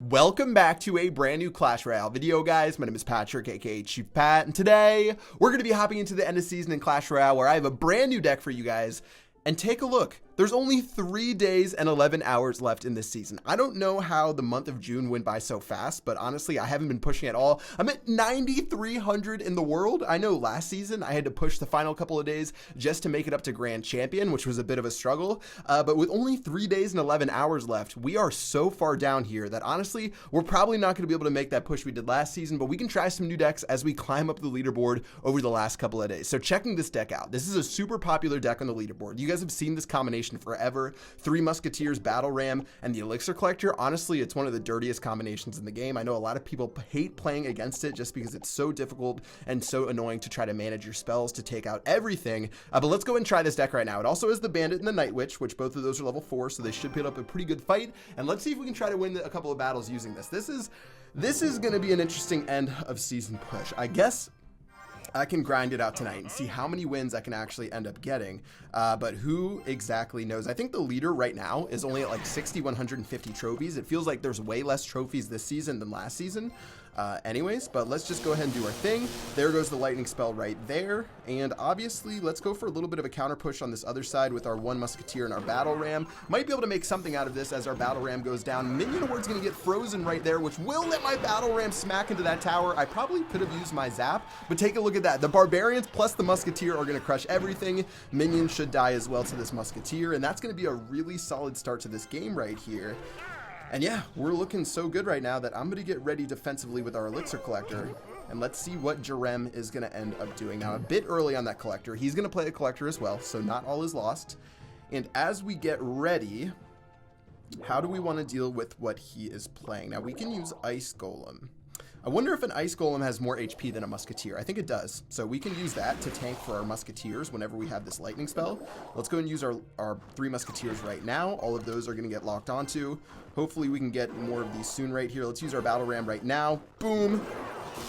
Welcome back to a brand new Clash Royale video, guys. My name is Patrick, aka Chief Pat, and today we're going to be hopping into the end of season in Clash Royale where I have a brand new deck for you guys. And take a look. There's only 3 days and 11 hours left in this season. I don't know how the month of June went by so fast, but honestly, I haven't been pushing at all. I'm at 9,300 in the world. I know last season I had to push the final couple of days just to make it up to Grand Champion, which was a bit of a struggle. But with only 3 days and 11 hours left, we are so far down here that honestly, we're probably not going to be able to make that push we did last season, but we can try some new decks as we climb up the leaderboard over the last couple of days. So checking this deck out. This is a super popular deck on the leaderboard. You guys have seen this combination forever. 3 Musketeers, Battle Ram, and the Elixir Collector. Honestly, it's one of the dirtiest combinations in the game. I know a lot of people hate playing against it just because it's so difficult and so annoying to try to manage your spells to take out everything. But let's go and try this deck right now. It also has the Bandit and the Night Witch, which both of those are level 4, so they should put up a pretty good fight. And let's see if we can try to win a couple of battles using this. This is going to be an interesting end of season push. I guess I can grind it out tonight and see how many wins I can actually end up getting, but who exactly knows? I think the leader right now is only at like 6,150 trophies. It feels like there's way less trophies this season than last season. Anyways, but let's just go ahead and do our thing. There goes the lightning spell right there. And obviously, let's go for a little bit of a counter push on this other side with our 1 Musketeer and our Battle Ram. Might be able to make something out of this as our Battle Ram goes down. Minion Award's going to get frozen right there, which will let my Battle Ram smack into that tower. I probably could have used my Zap, but take a look at that. The Barbarians plus the Musketeer are going to crush everything. Minions should die as well to this Musketeer, and that's going to be a really solid start to this game right here. And yeah, we're looking so good right now that I'm going to get ready defensively with our Elixir Collector. And let's see what Jerem is going to end up doing. Now, a bit early on that Collector. He's going to play a Collector as well, so not all is lost. And as we get ready, how do we want to deal with what he is playing? Now, we can use Ice Golem. I wonder if an Ice Golem has more HP than a Musketeer. I think it does. So we can use that to tank for our Musketeers whenever we have this lightning spell. Let's go and use our 3 Musketeers right now. All of those are going to get locked onto. Hopefully we can get more of these soon right here. Let's use our Battle Ram right now. Boom.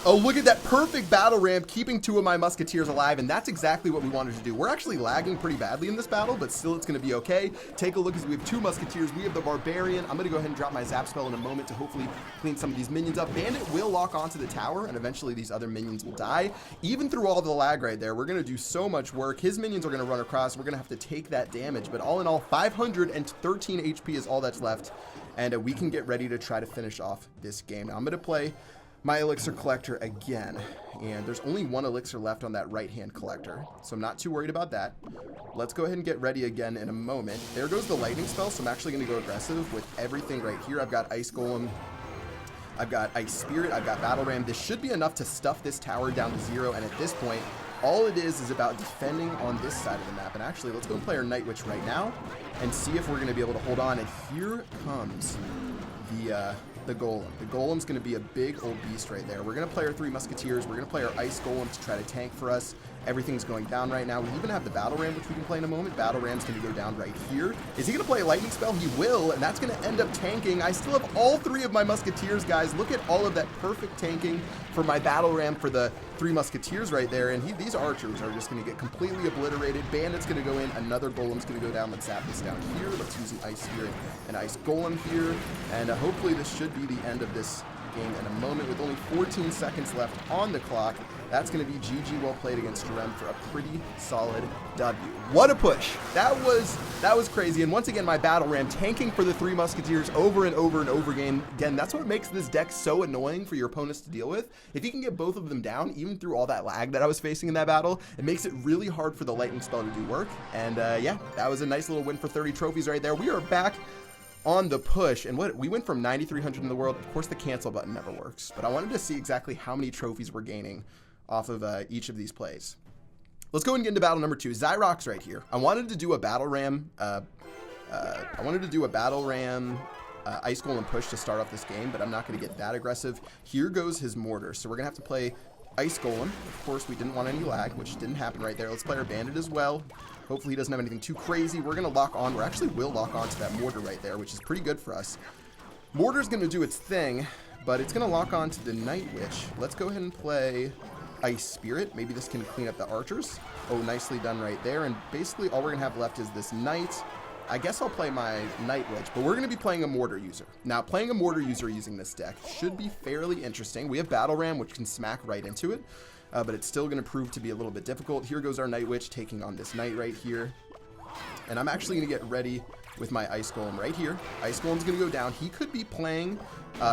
Oh, look at that perfect Battle Ram keeping 2 of my Musketeers alive, and that's exactly what we wanted to do. We're actually lagging pretty badly in this battle, but still it's going to be okay. Take a look as we have 2 Musketeers. We have the Barbarian. I'm going to go ahead and drop my Zap spell in a moment to hopefully clean some of these minions up. Bandit will lock onto the tower, and eventually these other minions will die. Even through all the lag right there, we're going to do so much work. His minions are going to run across. We're going to have to take that damage, but all in all, 513 HP is all that's left, and we can get ready to try to finish off this game. Now, I'm going to play my Elixir Collector again, and there's only 1 Elixir left on that right-hand Collector, so I'm not too worried about that. Let's go ahead and get ready again in a moment. There goes the lightning spell, so I'm actually going to go aggressive with everything right here. I've got Ice Golem, I've got Ice Spirit, I've got Battle Ram. This should be enough to stuff this tower down to 0, and at this point, all it is about defending on this side of the map. And actually, let's go and play our Night Witch right now and see if we're going to be able to hold on. And here comes the Golem. The Golem's going to be a big old beast right there. We're going to play our 3 Musketeers. We're going to play our Ice Golem to try to tank for us. Everything's going down right now. We even have the Battle Ram, which we can play in a moment. Battle Ram's going to go down right here. Is he going to play a Lightning Spell? He will, and that's going to end up tanking. I still have all 3 of my Musketeers, guys. Look at all of that perfect tanking for my Battle Ram for the 3 Musketeers right there, and these archers are just going to get completely obliterated. Bandit's going to go in. Another Golem's going to go down. Let's zap this down here. Let's use an Ice Spirit and Ice Golem here, and hopefully this should be the end of this game in a moment with only 14 seconds left on the clock. That's going to be GG well played against Jerem for a pretty solid W. What a push. That was crazy. And once again, my Battle Ram tanking for the 3 Musketeers over and over and over again. Again, that's what makes this deck so annoying for your opponents to deal with. If you can get both of them down, even through all that lag that I was facing in that battle, it makes it really hard for the lightning spell to do work. And yeah, that was a nice little win for 30 trophies right there. We are back on the push, and we went from 9,300 in the world. Of course, the cancel button never works, but I wanted to see exactly how many trophies we're gaining off of each of these plays. Let's go and get into battle number 2. Zyrox right here. I wanted to do a Battle Ram. Ice Golem push to start off this game, but I'm not going to get that aggressive. Here goes his mortar, so we're going to have to play Ice Golem. Of course, we didn't want any lag, which didn't happen right there. Let's play our Bandit as well. Hopefully he doesn't have anything too crazy. We're going to lock on. We actually will lock on to that mortar right there, which is pretty good for us. Mortar's going to do its thing, but it's going to lock on to the Night Witch. Let's go ahead and play Ice Spirit. Maybe this can clean up the archers. Oh, nicely done right there. And basically all we're going to have left is this Knight I guess I'll play my Night Witch, but we're going to be playing a Mortar user. Now, playing a Mortar user using this deck should be fairly interesting. We have Battle Ram, which can smack right into it, but it's still going to prove to be a little bit difficult. Here goes our Night Witch taking on this Knight right here. And I'm actually going to get ready with my Ice Golem right here. Ice Golem's going to go down. He could be playing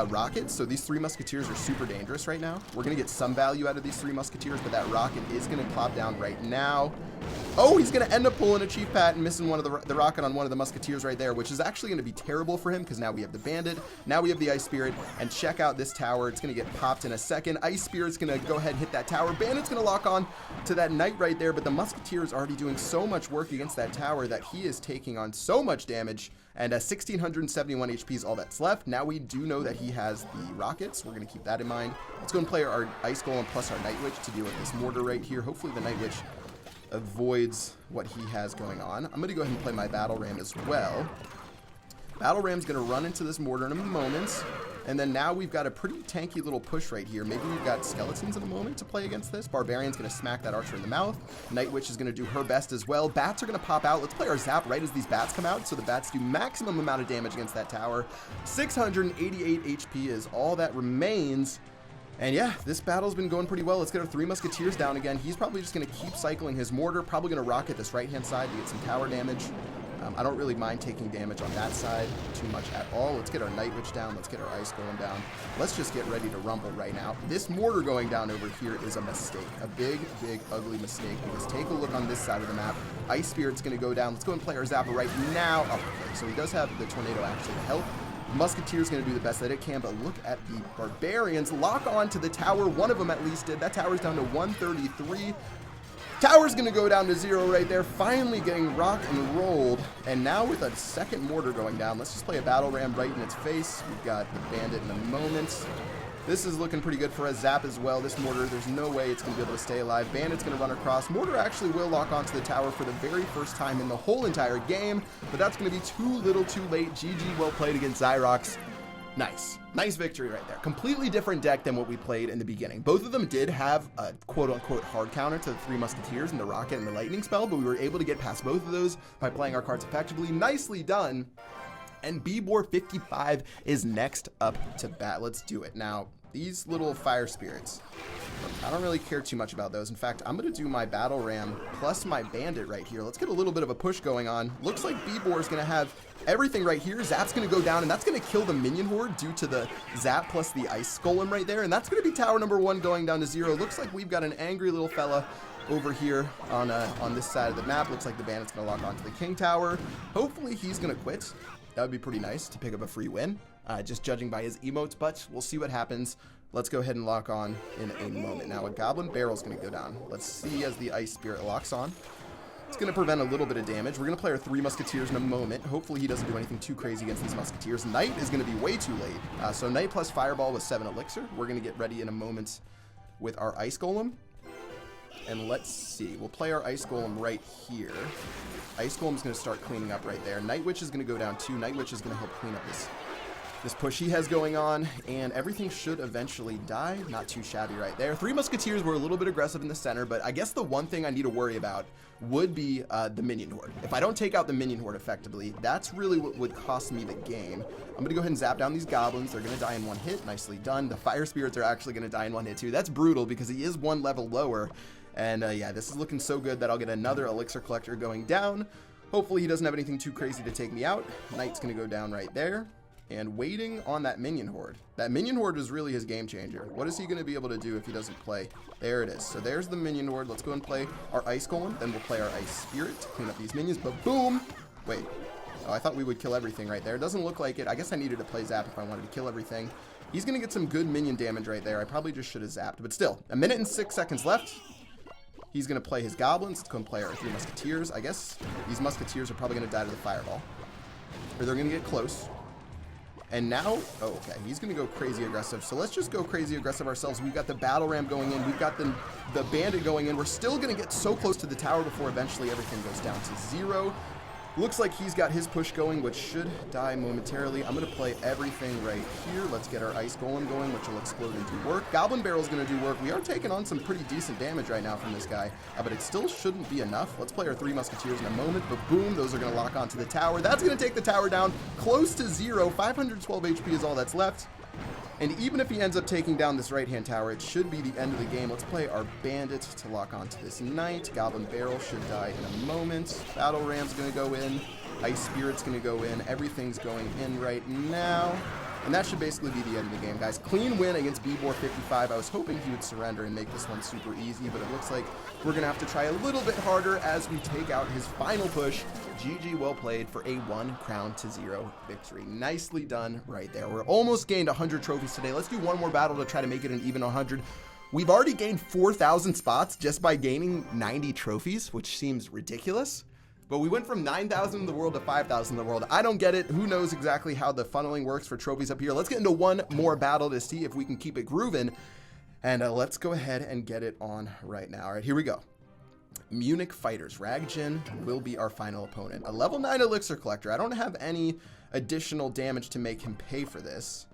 rockets, so these 3 Musketeers are super dangerous right now. We're going to get some value out of these 3 Musketeers, but that rocket is going to plop down right now. Oh, he's going to end up pulling a Chief Pat and missing one of the rocket on one of the Musketeers right there, which is actually going to be terrible for him because now we have the Bandit, now we have the Ice Spirit, and check out this tower. It's going to get popped in a second. Ice Spirit's going to go ahead and hit that tower. Bandit's going to lock on to that Knight right there, but the Musketeer is already doing so much work against that tower that he is taking on so much damage, and 1,671 HP is all that's left. Now we do know that he has the rockets. We're going to keep that in mind. Let's go and play our Ice Golem plus our Night Witch to deal with this Mortar right here. Hopefully the Night Witch avoids what he has going on. I'm going to go ahead and play my Battle Ram as well. Battle Ram's going to run into this Mortar in a moment. And then now we've got a pretty tanky little push right here. Maybe we've got Skeletons in a moment to play against this. Barbarian's going to smack that Archer in the mouth. Night Witch is going to do her best as well. Bats are going to pop out. Let's play our Zap right as these Bats come out, so the Bats do maximum amount of damage against that tower. 688 HP is all that remains. And yeah, this battle's been going pretty well. Let's get our 3 Musketeers down again. He's probably just going to keep cycling his Mortar. Probably going to rocket this right-hand side to get some tower damage. I don't really mind taking damage on that side too much at all. Let's get our Night Witch down. Let's get our Ice Golem down. Let's just get ready to rumble right now. This Mortar going down over here is a mistake. A big, big, ugly mistake. Because take a look on this side of the map. Ice Spirit's going to go down. Let's go and play our Zapper right now. Oh, okay, so he does have the Tornado actually to help. Musketeer's going to do the best that it can, but look at the Barbarians lock on to the tower. One of them at least did. That tower's down to 133. Tower's going to go down to 0 right there, finally getting rock and rolled. And now with a second Mortar going down, let's just play a Battle Ram right in its face. We've got the Bandit in a moment. This is looking pretty good for a Zap as well. This Mortar, there's no way it's going to be able to stay alive. Bandit's going to run across. Mortar actually will lock onto the tower for the very first time in the whole entire game, but that's going to be too little too late. GG, well played against Zyrox. Nice. Nice victory right there. Completely different deck than what we played in the beginning. Both of them did have a quote-unquote hard counter to the 3 Musketeers and the Rocket and the Lightning spell, but we were able to get past both of those by playing our cards effectively. Nicely done. And B-Bor 55 is next up to bat. Let's do it. Now, these little Fire Spirits, I don't really care too much about those. In fact, I'm going to do my Battle Ram plus my Bandit right here. Let's get a little bit of a push going on. Looks like B-Bor is going to have everything right here. Zap's going to go down, and that's going to kill the Minion Horde due to the Zap plus the Ice Golem right there. And that's going to be tower number 1 going down to 0. Looks like we've got an angry little fella over here on this side of the map. Looks like the Bandit's going to lock onto the King Tower. Hopefully he's going to quit. That would be pretty nice to pick up a free win. Just judging by his emotes, but we'll see what happens. Let's go ahead and lock on in a moment. Now a Goblin Barrel's going to go down. Let's see as the Ice Spirit locks on. It's going to prevent a little bit of damage. We're going to play our 3 Musketeers in a moment. Hopefully he doesn't do anything too crazy against these Musketeers. Knight is going to be way too late. So Knight plus Fireball with 7 Elixir. We're going to get ready in a moment with our Ice Golem. And let's see. We'll play our Ice Golem right here. Ice Golem's going to start cleaning up right there. Night Witch is going to go down too. Night Witch is going to help clean up this push he has going on, and everything should eventually die. Not too shabby right there. 3 Musketeers were a little bit aggressive in the center, but I guess the one thing I need to worry about would be the Minion Horde. If I don't take out the Minion Horde effectively, that's really what would cost me the game. I'm going to go ahead and zap down these Goblins. They're going to die in 1 hit. Nicely done. The Fire Spirits are actually going to die in 1 hit too. That's brutal because he is 1 level lower. And yeah, this is looking so good that I'll get another Elixir Collector going down. Hopefully he doesn't have anything too crazy to take me out. Knight's going to go down right there. And waiting on that Minion Horde. That Minion Horde is really his game changer. What is he going to be able to do if he doesn't play? There it is. So there's the Minion Horde. Let's go and play our Ice Golem. Then we'll play our Ice Spirit to clean up these minions. But boom! Wait. Oh, I thought we would kill everything right there. Doesn't look like it. I guess I needed to play Zap if I wanted to kill everything. He's going to get some good minion damage right there. I probably just should have zapped. But still, 1 minute and 6 seconds left. He's going to play his Goblins. Let's go and play our 3 Musketeers. I guess these Musketeers are probably going to die to the Fireball. Or they're going to get close. And now, oh, okay, he's going to go crazy aggressive. So let's just go crazy aggressive ourselves. We've got the Battle Ram going in. We've got the Bandit going in. We're still going to get so close to the tower before eventually everything goes down to 0. Looks like he's got his push going, which should die momentarily. I'm going to play everything right here. Let's get our Ice Golem going, which will explode into work. Goblin Barrel's going to do work. We are taking on some pretty decent damage right now from this guy, but it still shouldn't be enough. Let's play our 3 Musketeers in a moment, but boom, those are going to lock onto the tower. That's going to take the tower down close to 0. 512 HP is all that's left. And even if he ends up taking down this right-hand tower, it should be the end of the game. Let's play our Bandit to lock onto this Knight. Goblin Barrel should die in a moment. Battle Ram's going to go in. Ice Spirit's going to go in. Everything's going in right now. And that should basically be the end of the game, guys. Clean win against B-Bor 55. I was hoping he would surrender and make this one super easy, but it looks like we're going to have to try a little bit harder as we take out his final push. GG, well played for a 1 crown to 0 victory. Nicely done right there. We're almost gained 100 trophies today. Let's do one more battle to try to make it an even 100. We've already gained 4,000 spots just by gaining 90 trophies, which seems ridiculous. But we went from 9,000 in the world to 5,000 in the world. I don't get it. Who knows exactly how the funneling works for trophies up here. Let's get into one more battle to see if we can keep it grooving. And let's go ahead and get it on right now. All right, here we go. Munich Fighters. Ragjin will be our final opponent. A level 9 Elixir Collector. I don't have any additional damage to make him pay for this.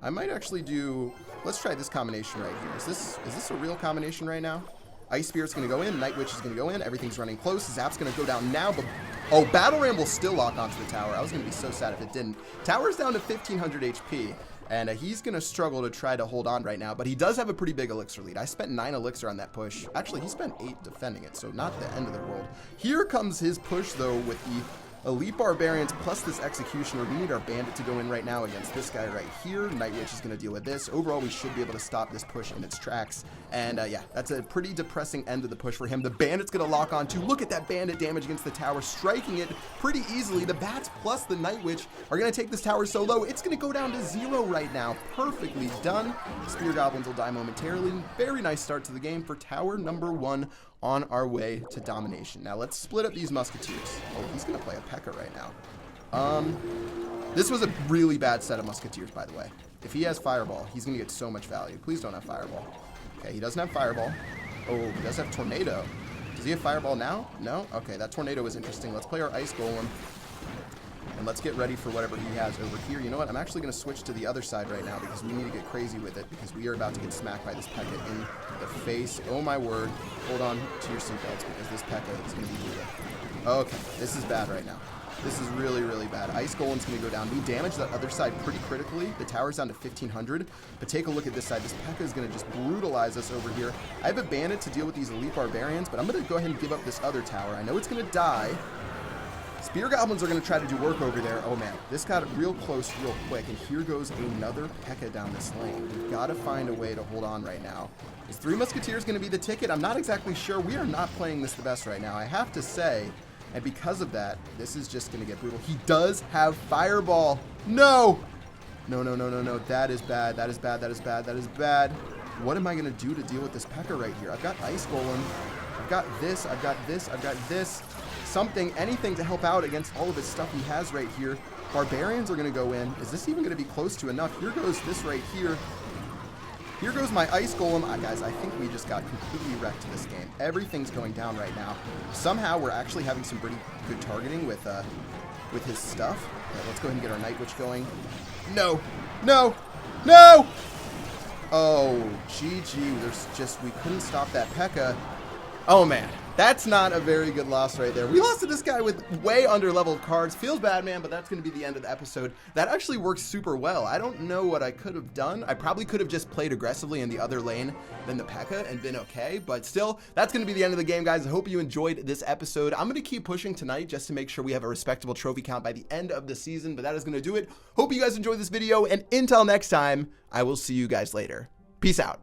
I might actually do... Let's try this combination right here. Is this a real combination right now? Ice Spirit's going to go in, Night Witch is going to go in, everything's running close, Zap's going to go down now, but... Oh, Battle Ram will still lock onto the tower. I was going to be so sad if it didn't. Tower's down to 1,500 HP, and he's going to struggle to try to hold on right now, but he does have a pretty big Elixir lead. I spent 9 Elixir on that push. Actually, he spent 8 defending it, so not the end of the world. Here comes his push, though, with the Elite Barbarians plus this Executioner. We need our Bandit to go in right now against this guy right here. Night Witch is going to deal with this. Overall, we should be able to stop this push in its tracks. And yeah, that's a pretty depressing end of the push for him. The Bandit's going to lock on too. Look at that Bandit damage against the tower, striking it pretty easily. The Bats plus the Night Witch are going to take this tower so low. It's going to go down to 0 right now. Perfectly done. Spear Goblins will die momentarily. Very nice start to the game for tower number 1. On our way to domination. Now let's split up these Musketeers. Oh, he's gonna play a P.E.K.K.A right now. This was a really bad set of Musketeers, by the way. If he has Fireball, he's gonna get so much value. Please don't have Fireball. Okay, he doesn't have Fireball. Oh, he does have Tornado. Does he have Fireball now? No? Okay, that Tornado is interesting. Let's play our Ice Golem. And let's get ready for whatever he has over here. You know what? I'm actually going to switch to the other side right now because we need to get crazy with it because we are about to get smacked by this P.E.K.K.A in the face. Oh my word. Hold on to your seatbelts because this P.E.K.K.A is going to be brutal. Okay, this is bad right now. This is really, really bad. Ice Golem's going to go down. We damaged that other side pretty critically. The tower's down to 1,500. But take a look at this side. This P.E.K.K.A is going to just brutalize us over here. I have a Bandit to deal with these Elite Barbarians, but I'm going to go ahead and give up this other tower. I know it's going to die. Spear Goblins are going to try to do work over there. Oh man, this got real close real quick, and here goes another P.E.K.K.A down this lane. We've got to find a way to hold on right now. Is 3 Musketeers going to be the ticket? I'm not exactly sure. We are not playing this the best right now, I have to say. And because of that, this is just going to get brutal. He does have Fireball. No! No, no, no, no, no. That is bad. That is bad. That is bad. That is bad. What am I going to do to deal with this P.E.K.K.A right here? I've got Ice Golem. I've got this. I've got this. I've got this. Something, anything to help out against all of his stuff he has right here. Barbarians are going to go in. Is this even going to be close to enough? Here goes this right here. Here goes my Ice Golem. Guys, I think we just got completely wrecked this game. Everything's going down right now. Somehow we're actually having some pretty good targeting with his stuff. Yeah, let's go ahead and get our Night Witch going. No! No! No! Oh, GG. There's just, we couldn't stop that P.E.K.K.A. Oh man, that's not a very good loss right there. We lost to this guy with way under-leveled cards. Feels bad, man, but that's going to be the end of the episode. That actually works super well. I don't know what I could have done. I probably could have just played aggressively in the other lane than the P.E.K.K.A and been okay, but still, that's going to be the end of the game, guys. I hope you enjoyed this episode. I'm going to keep pushing tonight just to make sure we have a respectable trophy count by the end of the season, but that is going to do it. Hope you guys enjoyed this video, and until next time, I will see you guys later. Peace out.